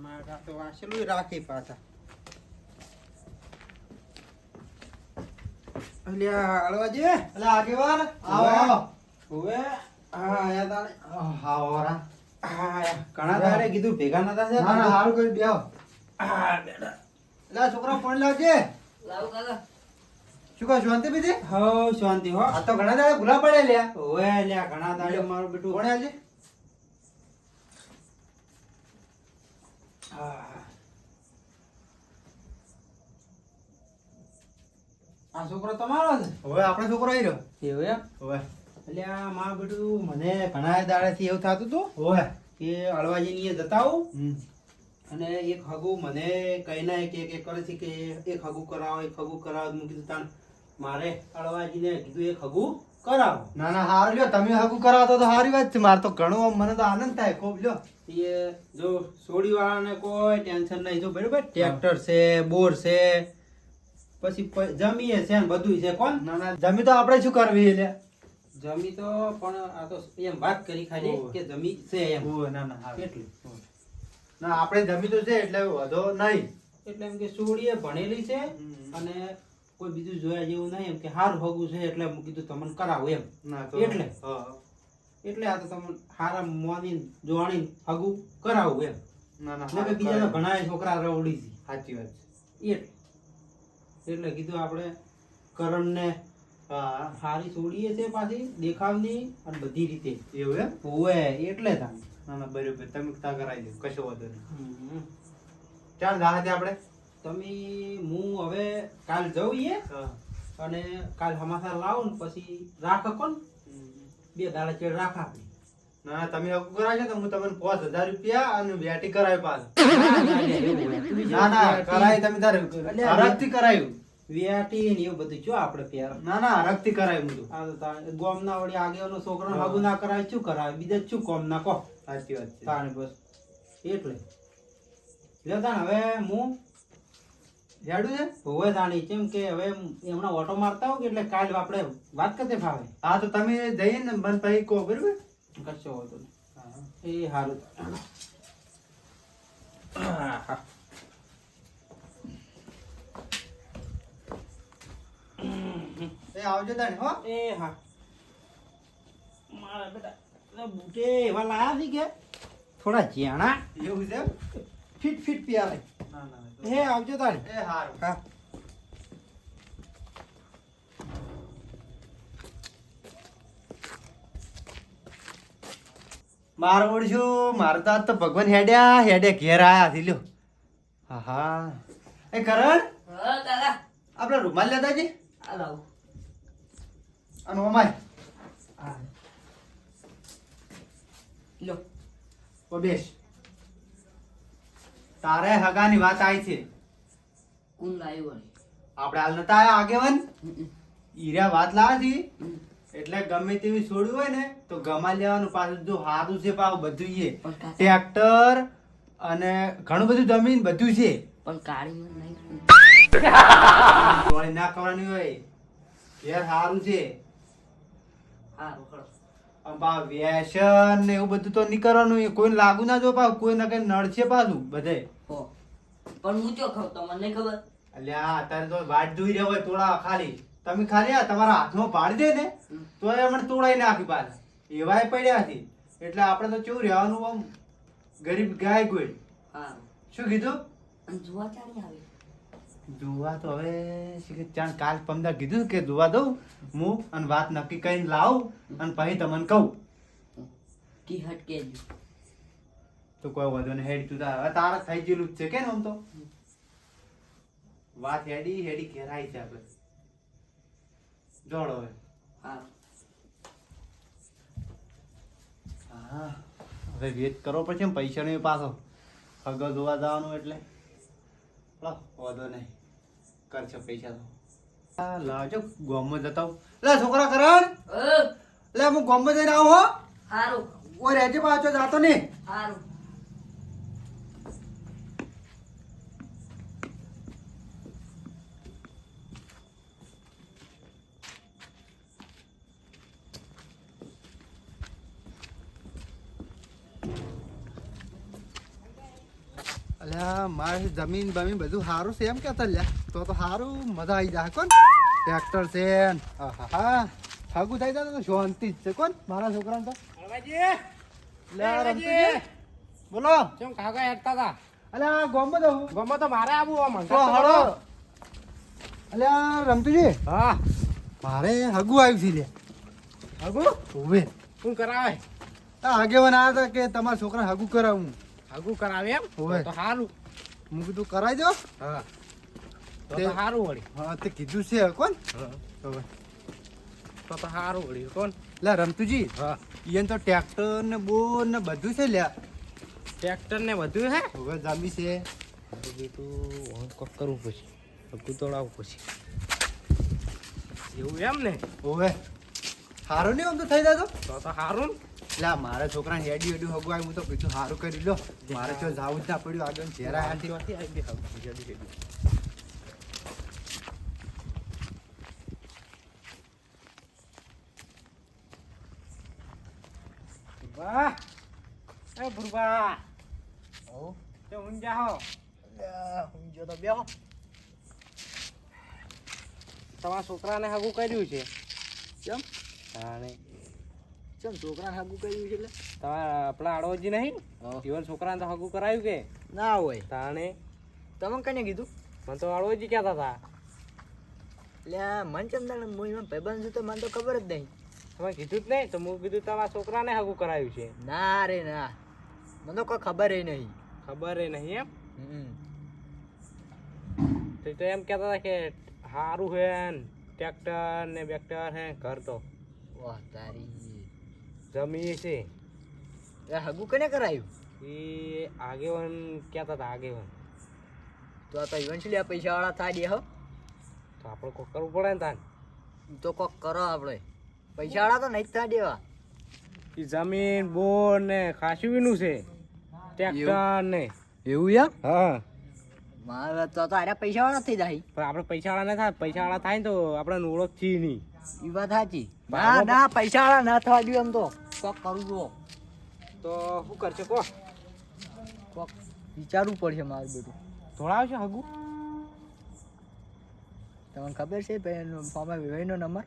મારા તો વાસલું રાખી પાછા. અલ્યા હળવાજી, એટલે આગેવાન આવો. હવે હા આયા તાણે. આવો રા. હા આયા. ઘણા તારે કીધું ભેગા નતા થયા. ના ના હારું કરી બેહો. હા બેટા. એટલે છોકરા ફોન લાવજે. લાવ કાકા. શું કહો શાંતિ બીજી? હો શાંતિ હો. આ તો ઘણા દાડા ભૂલા પડે લ્યા. ઓવે લ્યા ઘણા તારે મારું બેટું. કોણે આવજે? હા. આ છોકરો તમારો છે? હવે આપણો છોકરો આવી રહ્યો. એવું એમ? હવે અલ્યા મારું બેટું મને ઘણા દાડાથી એવું થતું હતું હવે કે અળવાજીની એ જતા આવું અને એક હગું મને કઈ ના કે કરે છે કે એક હગું કરાવો એક હગું કરાવો. મેં કીધું તાણ મારે અળવાજીને કીધું એક હગું કરાવો. ના ના હારું લ્યો તમે હગું કરાવતો તો સારી વાત છે. મારે તો ઘણું મને તો આનંદ થાય ખૂબ લ્યો. એ જો સોડી વાળાને કોઈ ટેન્શન નહીં. જો બરોબર ટ્રેક્ટર છે, બોર છે, પછી જમીએ છે ને બધું છે. કોણ ના ના જમી તો આપણે શું કરવી લ્યા. જમી તો પણ આ તો એમ વાત કરી ખાલી ઓવે. કે જમી છે એમ. ઓવે, ના ના હારું. એટલું ના આપણે જમી તો છે એટલે વધો નહીં. એટલે એમ કે સોડીએ ભણેલી છે અને કોઈ બીજું જોયા જેવું નહીં. એમ કે હારું હગું છે એટલે મેં કીધું તમને કરાવું એમ. ના તો એટલે? હા. એટલે આ તો તમને હારા મોની જોવાણી હગું કરાવું એમ. ના ના એટલે કે બીજા તો ઘણા છોકરા રવડી છે સાચી વાત છે. એટલે કીધું આપણે કરણને હા હારી સોડીએ છે પાછી દેખાવની અને બધી રીતે એવું એમ? હોવે એટલે તમે ના ના બરોબર તમે તા કરાવી દો કશો વાંધો નહીં. હમ. ચાલ રાહતે આપણે. તમે હું હવે કાલ જઈએ હા. અને કાલ હમાસા લાવો ને પછી રાખ કોણ 2 દાડા ચેડ રાખ આપી. ના ના તમે હકુ કરાવજો તો હું તમને 5000 રૂપિયા અને વ્યાટી કરાવી પાછું. ના ના કરાવી તમે તારે હરખથી કરાવ્યું. વિયાટી ને એવું બધું જો આપણે પ્યાર ના ના હરખથી કરાવ્યું હું તો. આ તો ગોમના વળી આગેવાનો છોકરાને હગું ના કરાવે શું કરાવે બીજા શું કોમ ના કહો સાચી વાત છે. તાણે બસ એટલે લે તાણ હવે હું હેડું છે? હોવે તાણી કેમ કે હવે હમણાં ઓટો મારતા હોવ કે એટલે કાલ આપણે વાત કરતે ફાવે. હા તો તમે જઈને ને મને પછી કહો બરોબર. કરશો હોતો એ સારું. એ આવજો તાણે હો. એ હા મારા બેટા બુટે એવા લાયા છે કે થોડા જ્યાણા એવું છે? ફીટ ફીટ પ્યારે. ના ના હે આવજો તારે. એ હારું. હા મારે ઓળશું મારે તો આજ તો ભગવાન હેડ્યા ઘેર આયા હતી લ્યો. હા હા એ કરણ હા કાકા. આપણે રૂમાલ લેતા જી આ લાવ. અને ઓમાય હા લો. ઓ બેસ. તારે હગાની વાત આવી છે. કોણ લાવ્યો વળી? આપણે હાલ નતા આયા આગેવાન ઈર્યા વાત લાવી હતી. હમ. એટલે ગમે તેવી છોડ્યું હોય ને તો ગમા લેવાનું પાછું જો સારું છે પાછું બધું છે. પણ કાકા ટ્રેક્ટર અને ઘણું બધું જમીન બધું છે. પણ કાળીમાં નહીં. ચોળી ના કરવાની હોય. ઘેર સારું છે. હા રોકડો. આમ પાછું વ્યસન ને એવું બધું તો નહીં કરવાનું. એ કોઈને લાગુ ના જો પાછું કોઈ ના કઈ નડશે પાછું બધે. હો. પણ હું ચો ખાવ તમને નહીં ખબર. અલ્યા અત્યારે તો વાટ જોઈ રહ્યા હોય તોડા ખાલી તમે ખાલી આ તમારા હાથમાં પાડી દે ને તો એ મને તોડાઈ નાખી પાછા એવાય પડ્યા છે. એટલે આપણે તો કેવું રહેવાનું આમ ગરીબ ગાય કોઈ. હા. શું કીધું? અને જોવા ચાલી આવી. જોવા તો હવે ચાલ કાલ પમદા કીધું કે જોવા દઉં હું અને વાત નક્કી કરીને લાવું અને પછી તમને કહું. કી હટ કેજો. તો કોઈ વધુ ને હેડ તું હવે તારા થઈ ગયેલું જ છે કે ને આમ તો વાત હેડી હેડી ઘેરાઈ છે આપણે જોડો હવે. હા. હા હવે વેટ કરવો પડશે ને પૈસાનો પાછો હગો જોવા જવાનું એટલે વાંધો નહીં કરશે પૈસા તો. હા લાવજો ગામમાં જતા આવું. લે છોકરા કરણ લે હું ગામમાં જઈને આવું હો. હારું. ઓ રહેજે પાછો જાતો નહીં. હારું. અલ્યા મારી જમીન બમીન બધું સારું છે એમ કેતા લ્યા તો સારું મજા આવી જાય કોણ ટ્રેક્ટર છે ન. હા હાગું થઈ જાય તો શાંતિ જ છે કોણ મારા છોકરાને તો લ્યા રમતુજી બોલો કેમ કાકા હેડતા હતા અલ્યા ગોમમાં જવું ગમો તો મારે આવું આમ તો હળો અલ્યા રમતુજી હા મારે હગું આવ્યું છે લ્યા હગુ હોવે શું કરાવે આ આગેવાન આવ્યા હતા કે તમારા છોકરાને હગું કરાવું હગુ કરાવે એમ હોવે. તો સારું હું કીધું કરાવી દો હા તો તે- સારું વળી હા તે કીધું છે કોણ હવે તો સારું વળી કોણ લે રમતુજી હા ઈયન તો ટ્રેક્ટર ને બોર ને બધું છે લ્યા ટ્રેક્ટર ને બધું હે હવે જામી છે તું કોક કરવું પછી હગુ તોડાવવું પછી એવું એમ ને હવે સારું નહીં આમ તો થઈ જાય તો તો સારું લા મારા છોકરાને હેડી હેડી હગું આવ્યું હું તો કીધું સારું કરી લો મારે તો જાવું જ ના પડ્યું આગળ ઘેરા આંટી વાહ એ ભુરબા તે ઊંઝા હો હું જો તો બેહો તમારા છોકરાને હગું કર્યું છે કેમ તાણે કેમ છોકરાને હગું કર્યું છે એટલે તમારા આપણા અડોજી નહીં જીવન છોકરાને તો હગું કરાયું કે ના હોય તાણે તમે કને કીધું મને તો અડોજી કહેતા હતા એટલે મન ચંદન હું ભાઈબંધ છું તો મને તો ખબર જ નહીં તમે કીધું જ નહીં તો હું કીધું તમારા છોકરાને હગું કરાયું છે ના રે ના મને તો કોઈ ખબર નહીં ખબર એ નહીં એમ તો એમ કહેતા હતા કે સારું હે ને ટ્રેક્ટર ને બેક્ટર હે ઘર તો વાહ તારી જમી છે એ હગું કને કરાયું એ આગેવાન કહેતા હતા આગેવાન તો આ તો ઇવેન્ચ્યુઅલી આ પૈસા વાળા થાય દે હો તો આપણે કોઈ કરવું પડે ને તાન તો કોક કરો આપણે પૈસા વાળા તો નહીં જ થાય દેવા એ જમીન બોર ને ખાસું વીનું છે ટ્રેક્ટર ને એવું એમ હા મારે તો આર્યા પૈસા વાળા થઈ જાય પણ આપણે પૈસા વાળા ના થાય પૈસા વાળા થાય ને તો આપણે ઓળખી નહીં એ વાત સાચી ના ના પૈસા વાળા ના થવા દઉં એમ તો કોક કરું જુઓ તો શું કરશે કહો કોક વિચારવું પડશે મારું બધું થોડા આવશે હગું તમને ખબર છે ફોર્મમાં વિભાઈનો નંબર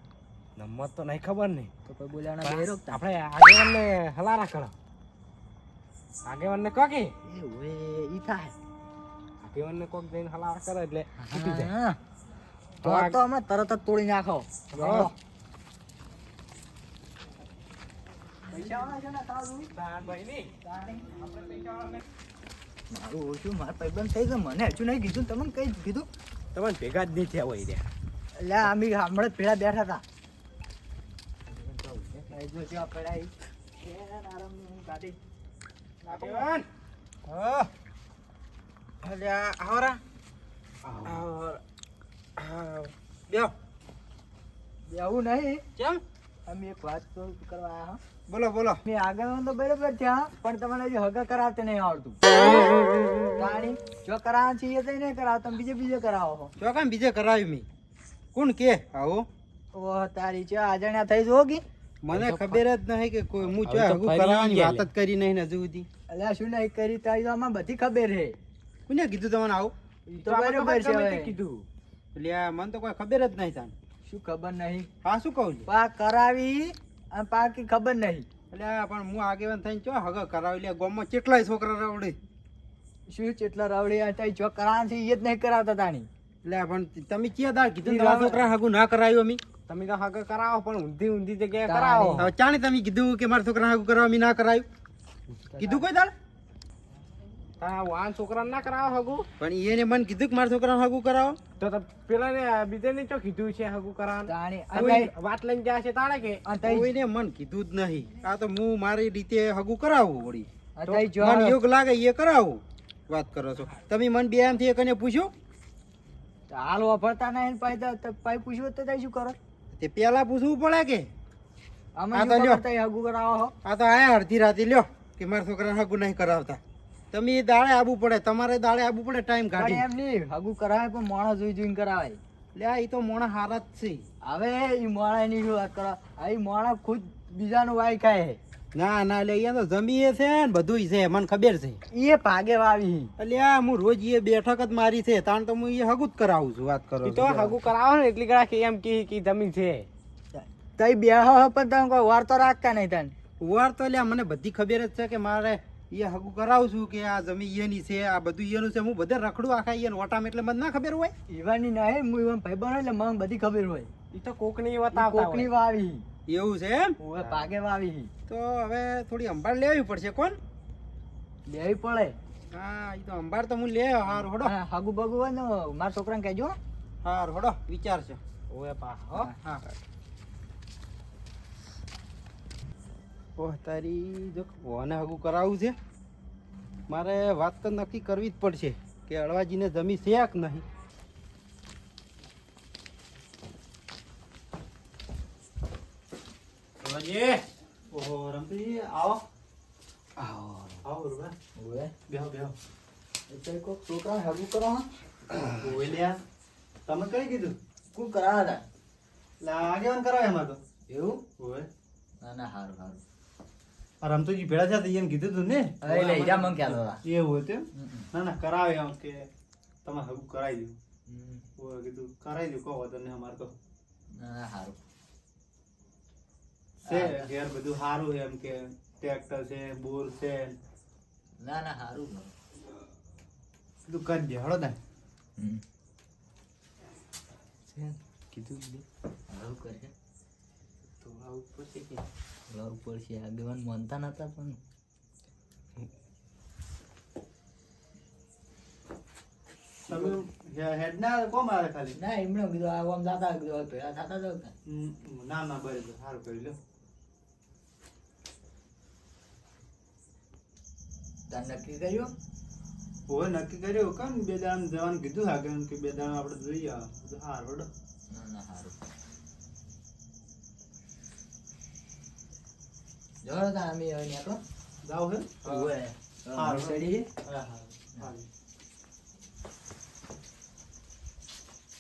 નંબર તો નહીં ખબર નહીં તો કોઈ બોલાના બે રોકતા આપણે આગેવાનને હલારા કરો આગેવાનને કહો કે એ ઓએ ઈ થાય આગેવાનને કોક જઈને હલારા કરે એટલે છૂટી જાય હા. તો આ તો હમણાં તરત જ તોડી નાખો હા. મારું ઓછું મારા ભાઈબંધ થઈ ગયું મને હજુ નહીં કીધું તમને કઈ કીધું તમે ભેગા જ નહીં થયા હોય ત્યાં એટલે અમે હમણાં જ પેલા બેઠા હતા જો જો પેલા ઈ. આરામની ગાડી. આગેવાન હા. અલ્યા આવરા બેહો એવું નહીં કેમ અમે એક વાત તો કરવા આવ્યા હા. બોલો બોલો મેં આગળ તો બરોબર થયા પણ તમારે હજી હગા કરાવતે નહીં આવડતું તાણી જો કરાવવા છીએ તો નહીં કરાવો તમે બીજે કરાવો છો જો કામ બીજે કરાવી મી કોણ કે આવો ઓહ તારી છે આજાણ્યા થઈ જોગી મને ખબર જ નહીં કે કોઈ હું જો હગું કરાવવાની વાત જ કરી નહીં ને હજુ સુધી અલ્યા શું નહીં કરી તારી તો આમાં બધી ખબર છે કોને કીધું તમને આવું ઈ તો બરોબર છે હવે. કીધું એટલે આ મને તો કોઈ ખબર જ નહીં તાન શું ખબર નહીં હા શું કહું છું પા કરાવી અને પાકી ખબર નહીં એટલે આ પણ હું આગેવાન થઈને ચો હગા કરાવી લે ગામમાં કેટલાય છોકરા રવડે શું ચેટલા રાવડી આ તારી જો કરાવવા છે એ જ નહીં કરાવતા તાણી એટલે આ પણ તમે ક્યાં દાળ કીધું ઈ તમારા રાવ- છોકરા હગું ના કરાવ્યું અમે તમે તો હગા કરાવો પણ ઊંધી ઊંધી જગ્યાએ કરાવો હવે ચાણે તમે કીધું કે મારા છોકરા હગું કરાવો અમે ના કરાવ્યું કીધું કોઈ દાળ હા વાન છોકરાને ના કરાવો હગું પણ એને મને કીધું કે મારા છોકરાને હગું કરાવો તો પેલા ને બીજે ને ચો કીધું છે હગું કરાવવાનું તાણી કોઈ વાત લઈને જાય છે તાણે કે આ તઈ- કોઈને મન કીધું જ નહીં આ તો હું મારી રીતે હગું કરાવું વળી આ તો તઈ જો મને યોગ લાગે એ કરાવું વાત કરો છો તમે મને બે આમથી એકને પૂછ્યું હાલ વાપરતા નહીં પાઈ પૂછ્યું તો તઈ શું કરો તે પેલા પૂછવું પડે કે આમાં આ તો શું લ્યો. ખબર તઈ હગું કરાવો છો આ તો આયા અડધી રાતે લ્યો કે મારા છોકરાને હગું નહીં કરાવતા તમે એ દાડે આવવું પડે તમારે દાડે આવવું પડે ટાઈમ પણ કાઢી એમ નહીં હગું કરાવે પણ મોણસ જોઈને કરાવાય લે આ તો મોણા હારા જ છે હવે ઈ મોણા ની શું વાત કરો આ ઈ મોણા ખુદ બીજાનું વાય ખાય છે ના ના લે અહીંયા તો જમીએ છે ને બધું છે મને ખબર છે. એ ભાગે વાવી અલ્યા હું રોજ એ બેઠક જ મારી છે તાણ તો હું એ હગું જ કરાવું છું વાત કરો ઈ તો હગું કરાવો ને એટલી કડા કે એમ કી જમીન છે તઈ બે પણ તમે કોઈ વાર તો રાખતા નહીં તને વાર તો લ્યા મને બધી ખબર જ છે કે મારે એ હગું કરાવું છું કે આ જમીન એની છે આ બધું એનું છે હું બધે રખડું આખા એને ઓટામ એટલે મને ના ખબર હોય. ઈવાની નહીં હું ઈવન ભાઈ બનો એટલે મને બધી ખબર હોય. એ તો કોકની કોકની વાવી એવું છે એમ ઓવે ભાગે વાવી તો હવે થોડી અંબાડ લેવી પડશે કોણ લેવી પડે. હા એ તો અંબાડ તો હું લે હારું હડો હા, હગું બગું હોય ને મારા છોકરાને કહેજો. હારું હડો વિચાર છે. ઓવે પા હા ઓહ તારી જો ઓને હગું કરાવવું છે મારે વાત તો નક્કી કરવી જ પડશે કે અળવાજીને જમી છે કે નહીં. અળવાજી ઓહો રમતી આવો આવો આવો રૂબા ઓવે બેહો બેહો એટલે કોક છોકરાને હગું કરો હા ઓય લ્યા તમે કઈ કીધું કોણ કરાવે તા લાગેવન કરાવે એમાં તો એવું ઓય ના ના હારું હારું આ રમતુજી ભેળા છે એને કીધું તું ને અરે લઈ જા મને કહેતો હતા. એવું હતું ના ના કરાવે એમ કે તમે હગું કરાવી દઉં ઓય કીધું કરાવી દઉં કહો તને અમારે તો ના ના હારું છે ઘેર બધું સારું એમ કે ટ્રેક્ટર છે બોર છે ના ના હારું કીધું કરી દે હળો ને કીધું હારું કરશે તો આવું પછી કે લાવ પડશે આગેવાન માનતા નતા પણ તમે હેડ ના કોમ આવે ખાલી ના એમણે કીધું આ આમ જાતા કીધું ભેળા થતા જાવ ને ના ના બરાબર સારું કરી લો તાર નક્કી કર્યું ઓય નક્કી કર્યું કેમ બે દાડા જવાનું કીધું આગળ કે બે દાડા આપણે જોઈએ હાર હળો ના ના હારું જોડો તા અમે હવે નીકળો જાવ હે ઓવે હારું. સડી હા હા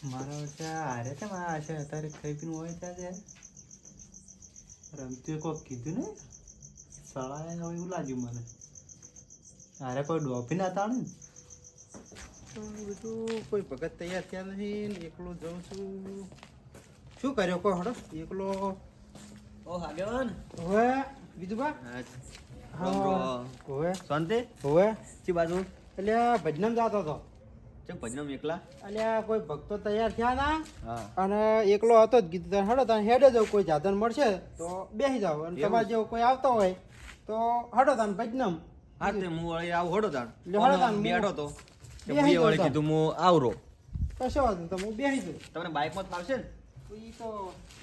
મારા વચ્ચે હારે છે મારા આશે અત્યારે ખાઈ પીને હોય ત્યાં રમતી કોક કીધું ને સળાએ હવે એવું લાગ્યું મને હારે કોઈ ડોફી ના તાણે ને બધું કોઈ ભગત તૈયાર થયા નથી ને એકલો જઉં છું શું કર્યો કહો હડો એકલો ઓ આગેવાન હવે બીજું બા હા હવે શાંતિ હવે ચી બાજુ એટલે ભજનમ જતો હતો ચમ ભજનમ એકલા અલ્યા કોઈ ભક્તો તૈયાર થયા ના હા અને એકલો હતો જ કીધું તને હડો તને હેડે જાવ કોઈ સાધન મળશે તો બેસી જાવ અને તમારે જેવો કોઈ આવતો હોય તો હડો તને ભજનમ હા તે હું વળી આવું હડો તાણ લે હળો તાણ, હું બેઠો તો તે બેહી મુએ વળી જાઉં કીધું હું આવરો કશો વાંધો નહીં, તો હું બેસી જાઉં તમને બાઇક માં ફાવશે ને તો ઈ તો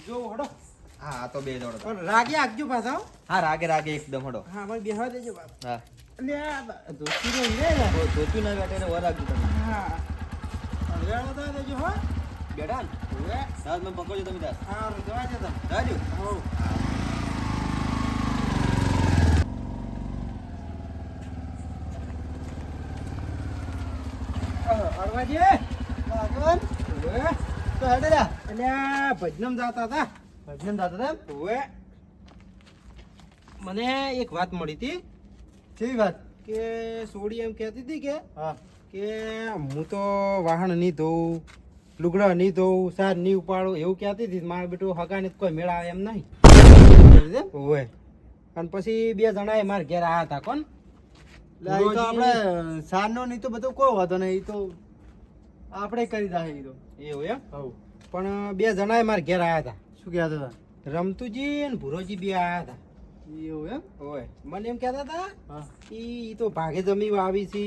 જોવું હડો હા આ તો બે દોડો તાણ. પણ રાગે આપજો પાછા હો. હા રાગે રાગે એકદમ હડો હા મને બેહવા દેજો બાપ હા અલ્યા ધોતી રે લે ને. ધોતું ના બેઠે ને વર રાખજો તમે હા હળગાડો તો દેજો હો બેઠા ને હવે દાદ મેં પકડજો તમે તાર હા જવા દે તમે જાજો હો અરવાજી આગળ હવે તો હેડે લ્યા અલ્યા ભજનમ જાતા હતા ભજનમ જાતા હતા એમ? હવે મને એક વાત મળી હતી કેવી વાત કે સોડી એમ કહેતી હતી કે હા કે હું તો વાહન નહીં ધોઉં લુગડા નહીં ધોઉં સાર નહીં ઉપાડું એવું કહેતી હતી મારે બેટું હગાને કોઈ મેળ આવે એમ નહીં હોય અને પછી બે જણા મારા ઘેર આવ્યા હતા કોણ લે ઈ તો આપણે સારનો નહીં તો બધું કોઈ વાંધો નહીં ઈ તો આપણે કરી દા ઈ તો એવું એમ હવ પણ બે જણા મારા ઘેર આવ્યા હતા શું કહેતા હતા રમતુજી અને ભુરોજી બે આવ્યા હતા એવું એમ હોય મને એમ કહેતા હતા હા ઈ તો ભાગે જમી વાવી છે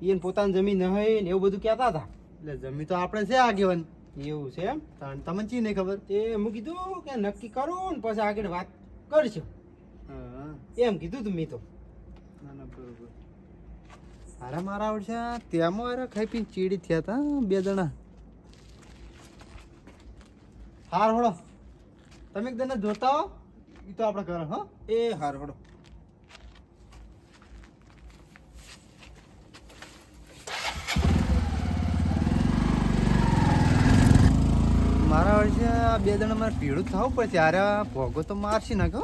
એને પોતાની જમીન નહીં ને એવું બધું કહેતા હતા એટલે જમી તો આપણે છે આગેવાન એવું છે એમ તાણ તમને ચી નહીં ખબર તે હું કીધું કે નક્કી કરું ને પછી આગળ વાત કરશું હા એમ કીધું તું મેં તો ના ના બરોબર હારા મારા આવડશે ત્યાંમાં હારા ખાઈ પીને ચીડી થયા હતા બે જણા હાર હોડો તમે એક દને જોતા હો એ તો આપણે કરો હો એ હાર હડો મારા વર્ષે આ બે જણા મારે પીળું થવું પડશે હારે ભોગો તો મારશી નાખો